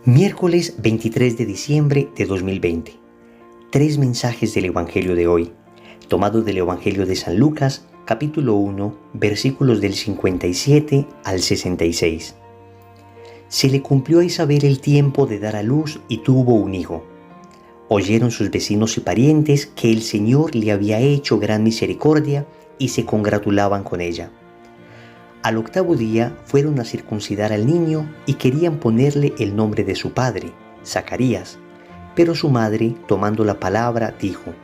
Miércoles 23 de diciembre de 2020. Tres mensajes del Evangelio de hoy, tomados del Evangelio de San Lucas, capítulo 1, versículos del 57 al 66. Se le cumplió a Isabel el tiempo de dar a luz y tuvo un hijo. Oyeron sus vecinos y parientes que el Señor le había hecho gran misericordia y se congratulaban con ella. Al octavo día fueron a circuncidar al niño y querían ponerle el nombre de su padre, Zacarías. Pero su madre, tomando la palabra, dijo: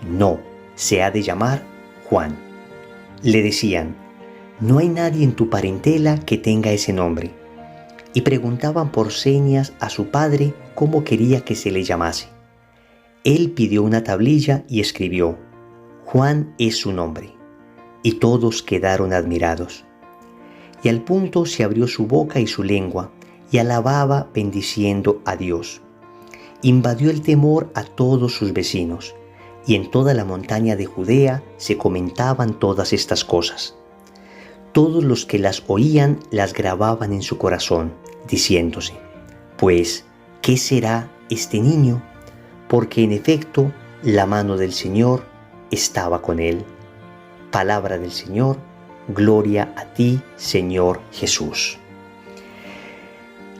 «No, se ha de llamar Juan». Le decían: «No hay nadie en tu parentela que tenga ese nombre». Y preguntaban por señas a su padre cómo quería que se le llamase. Él pidió una tablilla y escribió: «Juan es su nombre». Y todos quedaron admirados. Y al punto se abrió su boca y su lengua, y alababa bendiciendo a Dios. Invadió el temor a todos sus vecinos, y en toda la montaña de Judea se comentaban todas estas cosas. Todos los que las oían las grababan en su corazón, diciéndose: «Pues, ¿qué será este niño?». Porque en efecto la mano del Señor estaba con él. Palabra del Señor. Gloria a ti, Señor Jesús.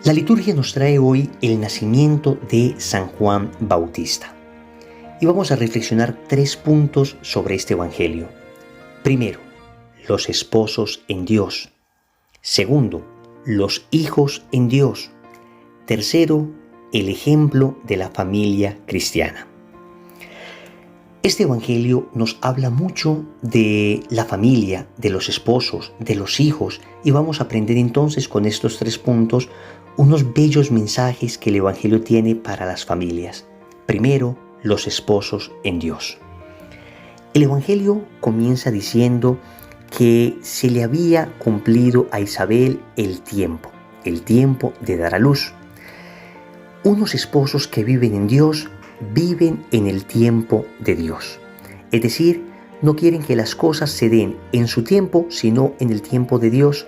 La liturgia nos trae hoy el nacimiento de San Juan Bautista. Y vamos a reflexionar 3 puntos sobre este Evangelio. Primero, los esposos en Dios. Segundo, los hijos en Dios. Tercero, el ejemplo de la familia cristiana. Este Evangelio nos habla mucho de la familia, de los esposos, de los hijos, y vamos a aprender entonces con estos 3 puntos unos bellos mensajes que el Evangelio tiene para las familias. Primero, los esposos en Dios. El Evangelio comienza diciendo que se le había cumplido a Isabel el tiempo de dar a luz. Unos esposos que viven en Dios viven en el tiempo de Dios. Es decir, no quieren que las cosas se den en su tiempo, sino en el tiempo de Dios.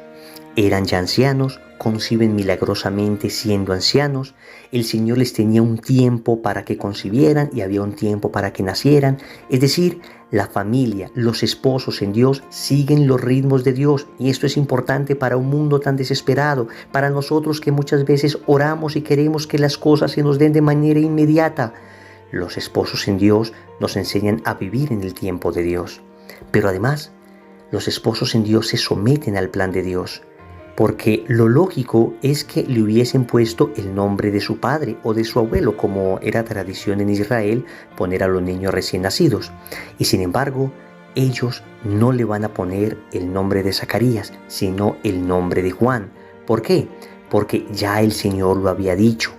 Eran ya ancianos, conciben milagrosamente siendo ancianos. El Señor les tenía un tiempo para que concibieran y había un tiempo para que nacieran. Es decir, la familia, los esposos en Dios siguen los ritmos de Dios, y esto es importante para un mundo tan desesperado, para nosotros que muchas veces oramos y queremos que las cosas se nos den de manera inmediata. Los esposos en Dios nos enseñan a vivir en el tiempo de Dios. Pero además, los esposos en Dios se someten al plan de Dios, porque lo lógico es que le hubiesen puesto el nombre de su padre o de su abuelo, como era tradición en Israel poner a los niños recién nacidos. Y sin embargo, ellos no le van a poner el nombre de Zacarías, sino el nombre de Juan. ¿Por qué? Porque ya el Señor lo había dicho.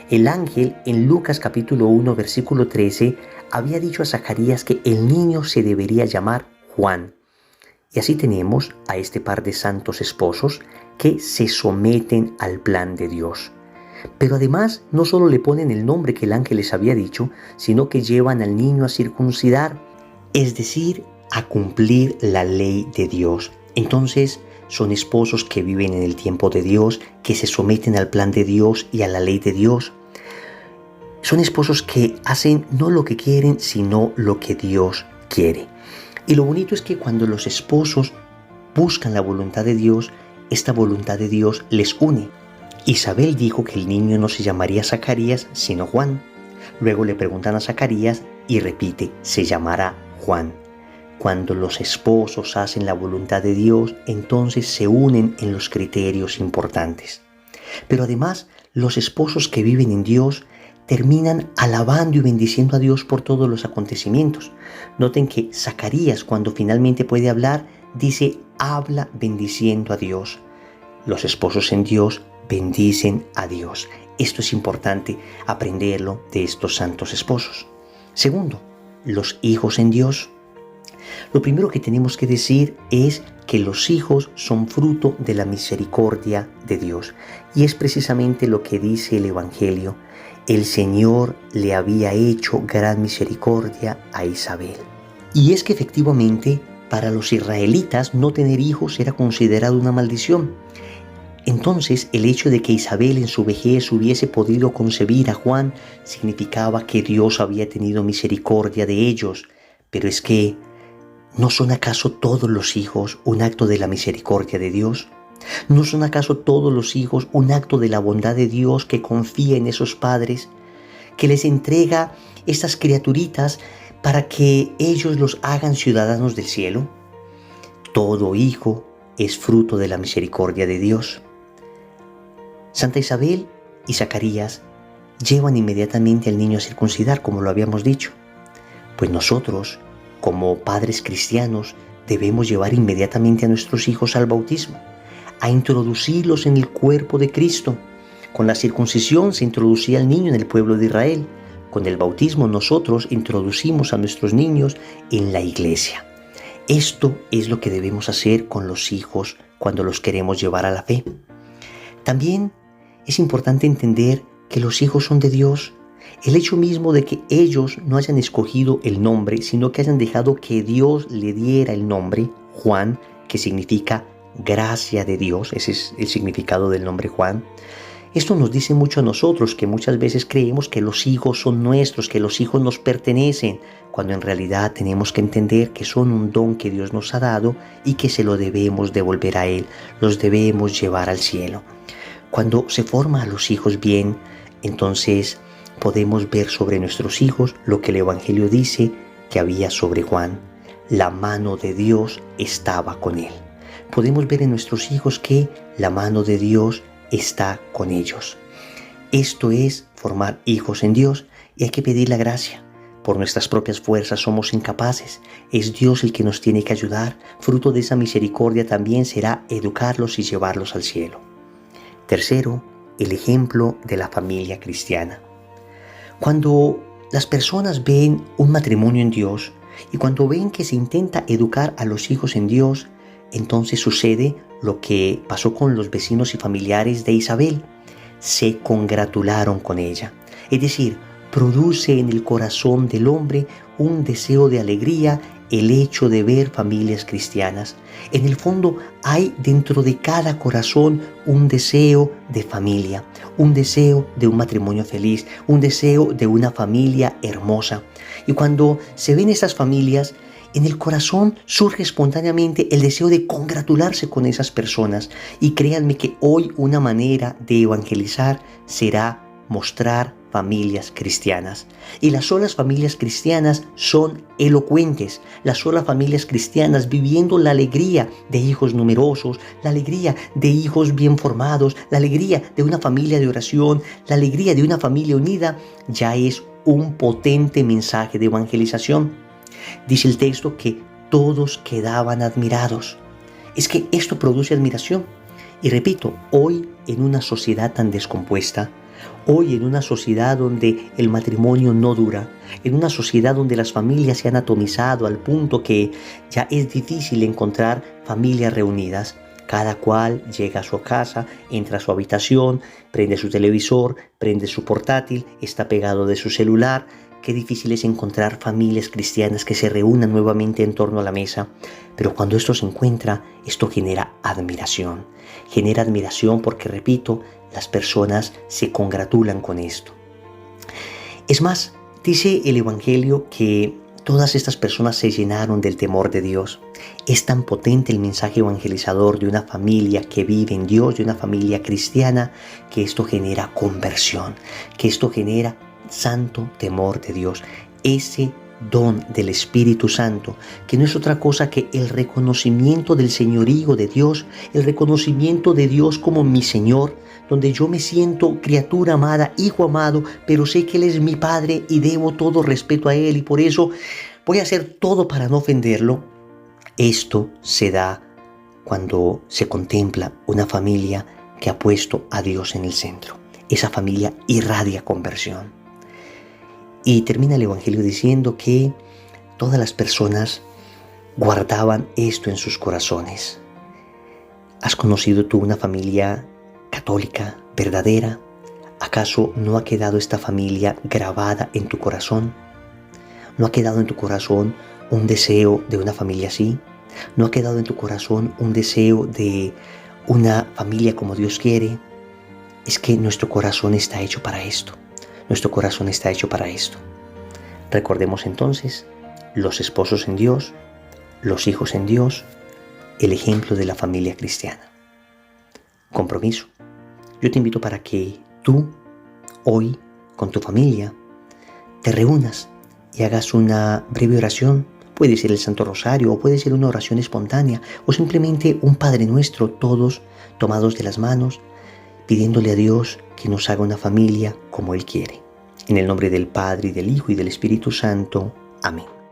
El ángel en Lucas capítulo 1 versículo 13 había dicho a Zacarías que el niño se debería llamar Juan. Y así tenemos a este par de santos esposos que se someten al plan de Dios. Pero además no solo le ponen el nombre que el ángel les había dicho, sino que llevan al niño a circuncidar, es decir, a cumplir la ley de Dios. Entonces son esposos que viven en el tiempo de Dios, que se someten al plan de Dios y a la ley de Dios. Son esposos que hacen no lo que quieren, sino lo que Dios quiere. Y lo bonito es que cuando los esposos buscan la voluntad de Dios, esta voluntad de Dios les une. Isabel dijo que el niño no se llamaría Zacarías, sino Juan. Luego le preguntan a Zacarías y repite: se llamará Juan. Cuando los esposos hacen la voluntad de Dios, entonces se unen en los criterios importantes. Pero además, los esposos que viven en Dios terminan alabando y bendiciendo a Dios por todos los acontecimientos. Noten que Zacarías, cuando finalmente puede hablar, dice: habla bendiciendo a Dios. Los esposos en Dios bendicen a Dios. Esto es importante aprenderlo de estos santos esposos. Segundo, los hijos en Dios. Lo primero que tenemos que decir es que los hijos son fruto de la misericordia de Dios. Y es precisamente lo que dice el Evangelio. El Señor le había hecho gran misericordia a Isabel. Y es que efectivamente, para los israelitas no tener hijos era considerado una maldición. Entonces, el hecho de que Isabel en su vejez hubiese podido concebir a Juan significaba que Dios había tenido misericordia de ellos. Pero es que, ¿no son acaso todos los hijos un acto de la misericordia de Dios? ¿No son acaso todos los hijos un acto de la bondad de Dios que confía en esos padres, que les entrega estas criaturitas para que ellos los hagan ciudadanos del cielo? Todo hijo es fruto de la misericordia de Dios. Santa Isabel y Zacarías llevan inmediatamente al niño a circuncidar, como lo habíamos dicho. Pues nosotros, como padres cristianos, debemos llevar inmediatamente a nuestros hijos al bautismo, a introducirlos en el cuerpo de Cristo. Con la circuncisión se introducía al niño en el pueblo de Israel. Con el bautismo nosotros introducimos a nuestros niños en la iglesia. Esto es lo que debemos hacer con los hijos cuando los queremos llevar a la fe. También es importante entender que los hijos son de Dios. El hecho mismo de que ellos no hayan escogido el nombre, sino que hayan dejado que Dios le diera el nombre, Juan, que significa gracia de Dios, ese es el significado del nombre Juan. Esto nos dice mucho a nosotros, que muchas veces creemos que los hijos son nuestros, que los hijos nos pertenecen, cuando en realidad tenemos que entender que son un don que Dios nos ha dado y que se lo debemos devolver a Él, los debemos llevar al cielo. Cuando se forma a los hijos bien, entonces podemos ver sobre nuestros hijos lo que el Evangelio dice que había sobre Juan. La mano de Dios estaba con él. Podemos ver en nuestros hijos que la mano de Dios está con ellos. Esto es formar hijos en Dios, y hay que pedir la gracia. Por nuestras propias fuerzas somos incapaces. Es Dios el que nos tiene que ayudar. Fruto de esa misericordia también será educarlos y llevarlos al cielo. Tercero, el ejemplo de la familia cristiana. Cuando las personas ven un matrimonio en Dios y cuando ven que se intenta educar a los hijos en Dios, entonces sucede lo que pasó con los vecinos y familiares de Isabel. Se congratularon con ella. Es decir, produce en el corazón del hombre un deseo de alegría el hecho de ver familias cristianas. En el fondo hay dentro de cada corazón un deseo de familia, un deseo de un matrimonio feliz, un deseo de una familia hermosa. Y cuando se ven esas familias, en el corazón surge espontáneamente el deseo de congratularse con esas personas. Y créanme que hoy una manera de evangelizar será mostrar familias cristianas. Y las solas familias cristianas son elocuentes. Las solas familias cristianas viviendo la alegría de hijos numerosos, la alegría de hijos bien formados, la alegría de una familia de oración, la alegría de una familia unida, ya es un potente mensaje de evangelización. Dice el texto que todos quedaban admirados. Es que esto produce admiración. Y repito, hoy en una sociedad tan descompuesta, hoy en una sociedad donde el matrimonio no dura, en una sociedad donde las familias se han atomizado al punto que ya es difícil encontrar familias reunidas, cada cual llega a su casa, entra a su habitación, prende su televisor, prende su portátil, está pegado de su celular. Qué difícil es encontrar familias cristianas que se reúnan nuevamente en torno a la mesa. Pero cuando esto se encuentra, esto genera admiración. Genera admiración porque, repito, las personas se congratulan con esto. Es más, dice el Evangelio que todas estas personas se llenaron del temor de Dios. Es tan potente el mensaje evangelizador de una familia que vive en Dios, de una familia cristiana, que esto genera conversión, que esto genera santo temor de Dios, ese don del Espíritu Santo, que no es otra cosa que el reconocimiento del señorío de Dios, el reconocimiento de Dios como mi Señor, donde yo me siento criatura amada, hijo amado, pero sé que Él es mi Padre y debo todo respeto a Él y por eso voy a hacer todo para no ofenderlo. Esto se da cuando se contempla una familia que ha puesto a Dios en el centro. Esa familia irradia conversión. Y termina el Evangelio diciendo que todas las personas guardaban esto en sus corazones. ¿Has conocido tú una familia católica, verdadera? ¿Acaso no ha quedado esta familia grabada en tu corazón? ¿No ha quedado en tu corazón un deseo de una familia así? ¿No ha quedado en tu corazón un deseo de una familia como Dios quiere, es que nuestro corazón está hecho para esto. Nuestro corazón está hecho para esto. Recordemos entonces los esposos en Dios, los hijos en Dios, el ejemplo de la familia cristiana. Compromiso. Yo te invito para que tú, hoy, con tu familia, te reúnas y hagas una breve oración. Puede ser el Santo Rosario o puede ser una oración espontánea o simplemente un Padre Nuestro, todos tomados de las manos, pidiéndole a Dios que nos haga una familia como Él quiere. En el nombre del Padre, y del Hijo, y del Espíritu Santo. Amén.